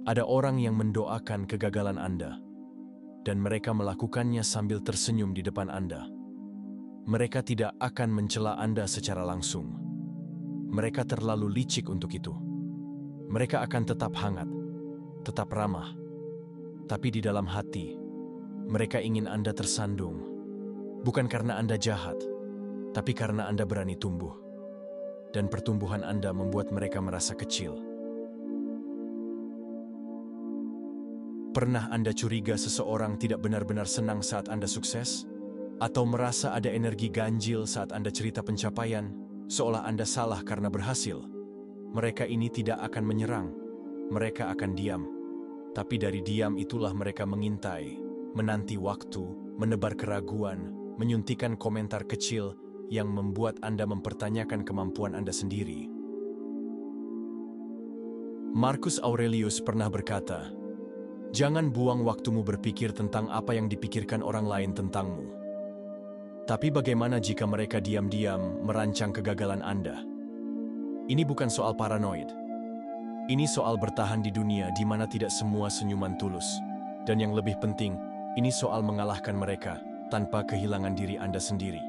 Ada orang yang mendoakan kegagalan Anda, dan mereka melakukannya sambil tersenyum di depan Anda. Mereka tidak akan mencela Anda secara langsung. Mereka terlalu licik untuk itu. Mereka akan tetap hangat, tetap ramah. Tapi di dalam hati, mereka ingin Anda tersandung. Bukan karena Anda jahat, tapi karena Anda berani tumbuh. Dan pertumbuhan Anda membuat mereka merasa kecil. Pernah Anda curiga seseorang tidak benar-benar senang saat Anda sukses? Atau merasa ada energi ganjil saat Anda cerita pencapaian, seolah Anda salah karena berhasil? Mereka ini tidak akan menyerang, mereka akan diam. Tapi dari diam itulah mereka mengintai, menanti waktu, menebar keraguan, menyuntikkan komentar kecil yang membuat Anda mempertanyakan kemampuan Anda sendiri. Marcus Aurelius pernah berkata, "Jangan buang waktumu berpikir tentang apa yang dipikirkan orang lain tentangmu. Tapi bagaimana jika mereka diam-diam merancang kegagalan Anda?" Ini bukan soal paranoid. Ini soal bertahan di dunia di mana tidak semua senyuman tulus. Dan yang lebih penting, ini soal mengalahkan mereka tanpa kehilangan diri Anda sendiri.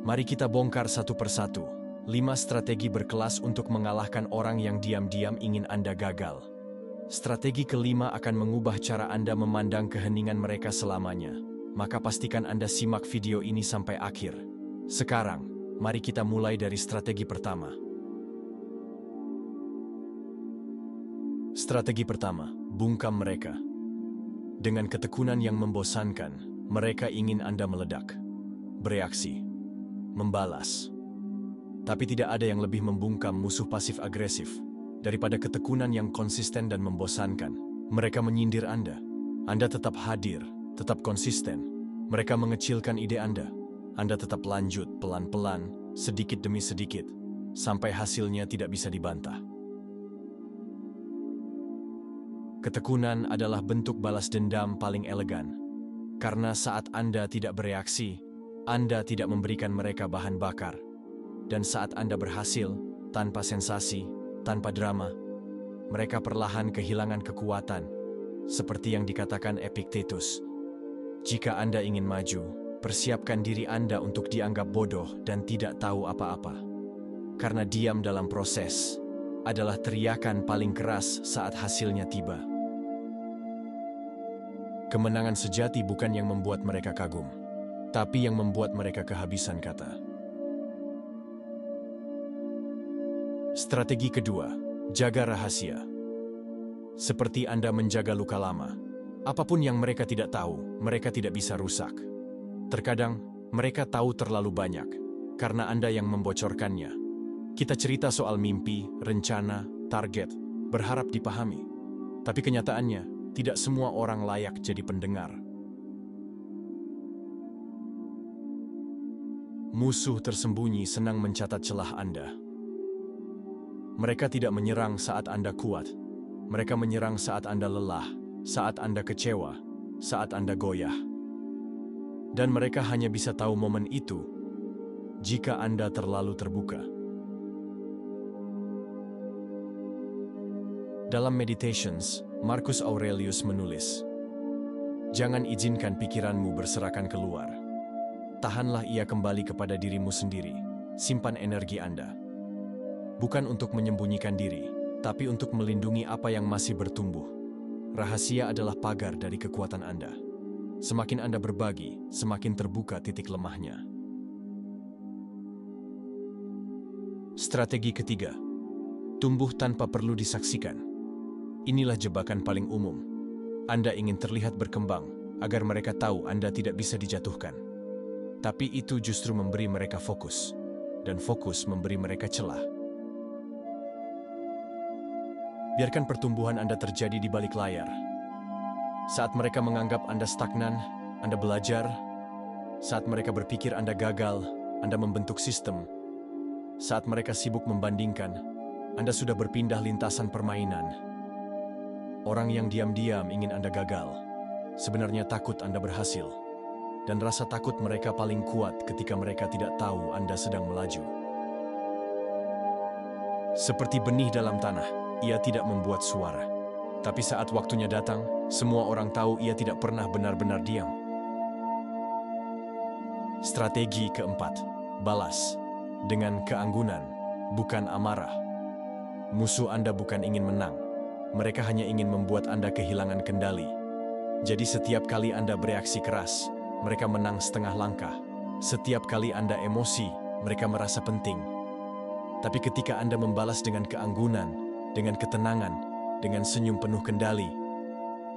Mari kita bongkar satu persatu. 5 strategi berkelas untuk mengalahkan orang yang diam-diam ingin Anda gagal. Strategi kelima akan mengubah cara Anda memandang keheningan mereka selamanya. Maka pastikan Anda simak video ini sampai akhir. Sekarang, mari kita mulai dari strategi pertama. Strategi pertama, bungkam mereka. Dengan ketekunan yang membosankan, mereka ingin Anda meledak, bereaksi, membalas. Tapi tidak ada yang lebih membungkam musuh pasif-agresif daripada ketekunan yang konsisten dan membosankan. Mereka menyindir Anda. Anda tetap hadir, tetap konsisten. Mereka mengecilkan ide Anda. Anda tetap lanjut pelan-pelan, sedikit demi sedikit, sampai hasilnya tidak bisa dibantah. Ketekunan adalah bentuk balas dendam paling elegan. Karena saat Anda tidak bereaksi, Anda tidak memberikan mereka bahan bakar. Dan saat Anda berhasil, tanpa sensasi, tanpa drama, mereka perlahan kehilangan kekuatan, seperti yang dikatakan Epictetus. Jika Anda ingin maju, persiapkan diri Anda untuk dianggap bodoh dan tidak tahu apa-apa. Karena diam dalam proses adalah teriakan paling keras saat hasilnya tiba. Kemenangan sejati bukan yang membuat mereka kagum, tapi yang membuat mereka kehabisan kata. Strategi kedua, jaga rahasia. Seperti Anda menjaga luka lama, apapun yang mereka tidak tahu, mereka tidak bisa rusak. Terkadang, mereka tahu terlalu banyak, karena Anda yang membocorkannya. Kita cerita soal mimpi, rencana, target, berharap dipahami. Tapi kenyataannya, tidak semua orang layak jadi pendengar. Musuh tersembunyi senang mencatat celah Anda. Mereka tidak menyerang saat Anda kuat. Mereka menyerang saat Anda lelah, saat Anda kecewa, saat Anda goyah. Dan mereka hanya bisa tahu momen itu jika Anda terlalu terbuka. Dalam Meditations, Marcus Aurelius menulis, "Jangan izinkan pikiranmu berserakan keluar. Tahanlah ia kembali kepada dirimu sendiri. Simpan energi Anda. Bukan untuk menyembunyikan diri, tapi untuk melindungi apa yang masih bertumbuh. Rahasia adalah pagar dari kekuatan Anda. Semakin Anda berbagi, semakin terbuka titik lemahnya." Strategi ketiga, tumbuh tanpa perlu disaksikan. Inilah jebakan paling umum. Anda ingin terlihat berkembang, agar mereka tahu Anda tidak bisa dijatuhkan. Tapi itu justru memberi mereka fokus, dan fokus memberi mereka celah. Biarkan pertumbuhan Anda terjadi di balik layar. Saat mereka menganggap Anda stagnan, Anda belajar. Saat mereka berpikir Anda gagal, Anda membentuk sistem. Saat mereka sibuk membandingkan, Anda sudah berpindah lintasan permainan. Orang yang diam-diam ingin Anda gagal, sebenarnya takut Anda berhasil. Dan rasa takut mereka paling kuat ketika mereka tidak tahu Anda sedang melaju. Seperti benih dalam tanah, ia tidak membuat suara. Tapi saat waktunya datang, semua orang tahu ia tidak pernah benar-benar diam. Strategi keempat, balas dengan keanggunan, bukan amarah. Musuh Anda bukan ingin menang, mereka hanya ingin membuat Anda kehilangan kendali. Jadi setiap kali Anda bereaksi keras, mereka menang setengah langkah. Setiap kali Anda emosi, mereka merasa penting. Tapi ketika Anda membalas dengan keanggunan, dengan ketenangan, dengan senyum penuh kendali,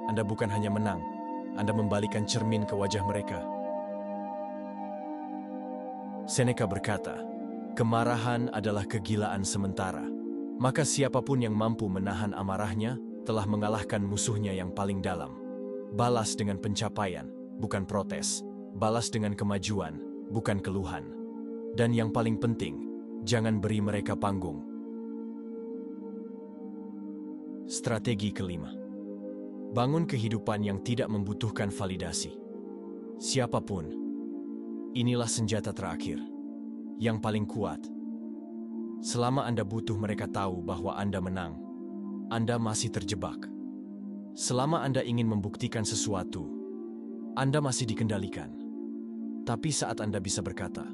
Anda bukan hanya menang, Anda membalikan cermin ke wajah mereka. Seneca berkata, kemarahan adalah kegilaan sementara. Maka siapapun yang mampu menahan amarahnya telah mengalahkan musuhnya yang paling dalam. Balas dengan pencapaian, bukan protes. Balas dengan kemajuan, bukan keluhan. Dan yang paling penting, jangan beri mereka panggung. Strategi kelima. Bangun kehidupan yang tidak membutuhkan validasi. Siapapun, inilah senjata terakhir, yang paling kuat. Selama Anda butuh mereka tahu bahwa Anda menang, Anda masih terjebak. Selama Anda ingin membuktikan sesuatu, Anda masih dikendalikan. Tapi saat Anda bisa berkata,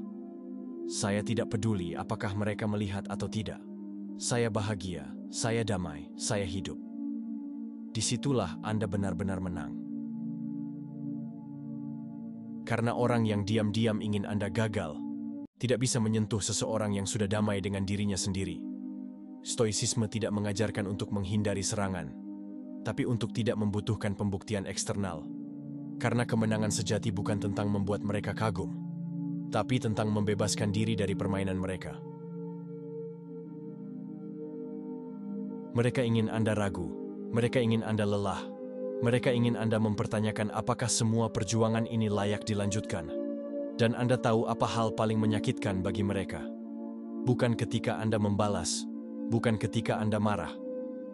saya tidak peduli apakah mereka melihat atau tidak. Saya bahagia, saya damai, saya hidup. Disitulah Anda benar-benar menang. Karena orang yang diam-diam ingin Anda gagal, tidak bisa menyentuh seseorang yang sudah damai dengan dirinya sendiri. Stoicisme tidak mengajarkan untuk menghindari serangan, tapi untuk tidak membutuhkan pembuktian eksternal. Karena kemenangan sejati bukan tentang membuat mereka kagum, tapi tentang membebaskan diri dari permainan mereka. Mereka ingin Anda ragu, mereka ingin Anda lelah, mereka ingin Anda mempertanyakan apakah semua perjuangan ini layak dilanjutkan. Dan Anda tahu apa hal paling menyakitkan bagi mereka. Bukan ketika Anda membalas, bukan ketika Anda marah,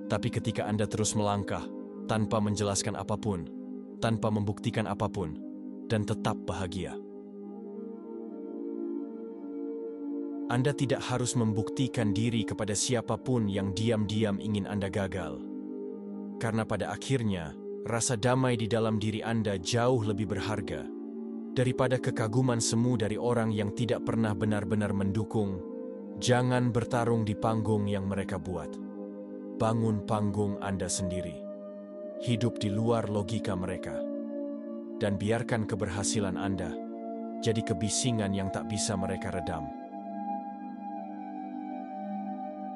tapi ketika Anda terus melangkah, tanpa menjelaskan apapun, tanpa membuktikan apapun, dan tetap bahagia. Anda tidak harus membuktikan diri kepada siapapun yang diam-diam ingin Anda gagal. Karena pada akhirnya, rasa damai di dalam diri Anda jauh lebih berharga daripada kekaguman semu dari orang yang tidak pernah benar-benar mendukung. Jangan bertarung di panggung yang mereka buat. Bangun panggung Anda sendiri. Hidup di luar logika mereka. Dan biarkan keberhasilan Anda jadi kebisingan yang tak bisa mereka redam.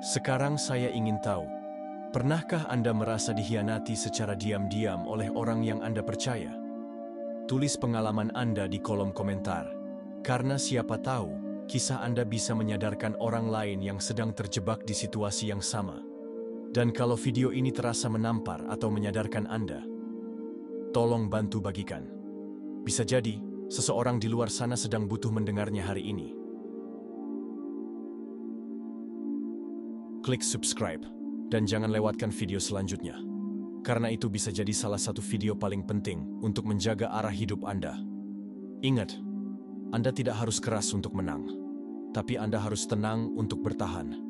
Sekarang saya ingin tahu, pernahkah Anda merasa dikhianati secara diam-diam oleh orang yang Anda percaya? Tulis pengalaman Anda di kolom komentar, karena siapa tahu kisah Anda bisa menyadarkan orang lain yang sedang terjebak di situasi yang sama. Dan kalau video ini terasa menampar atau menyadarkan Anda, tolong bantu bagikan. Bisa jadi, seseorang di luar sana sedang butuh mendengarnya hari ini. Klik subscribe, dan jangan lewatkan video selanjutnya. Karena itu bisa jadi salah satu video paling penting untuk menjaga arah hidup Anda. Ingat, Anda tidak harus keras untuk menang, tapi Anda harus tenang untuk bertahan.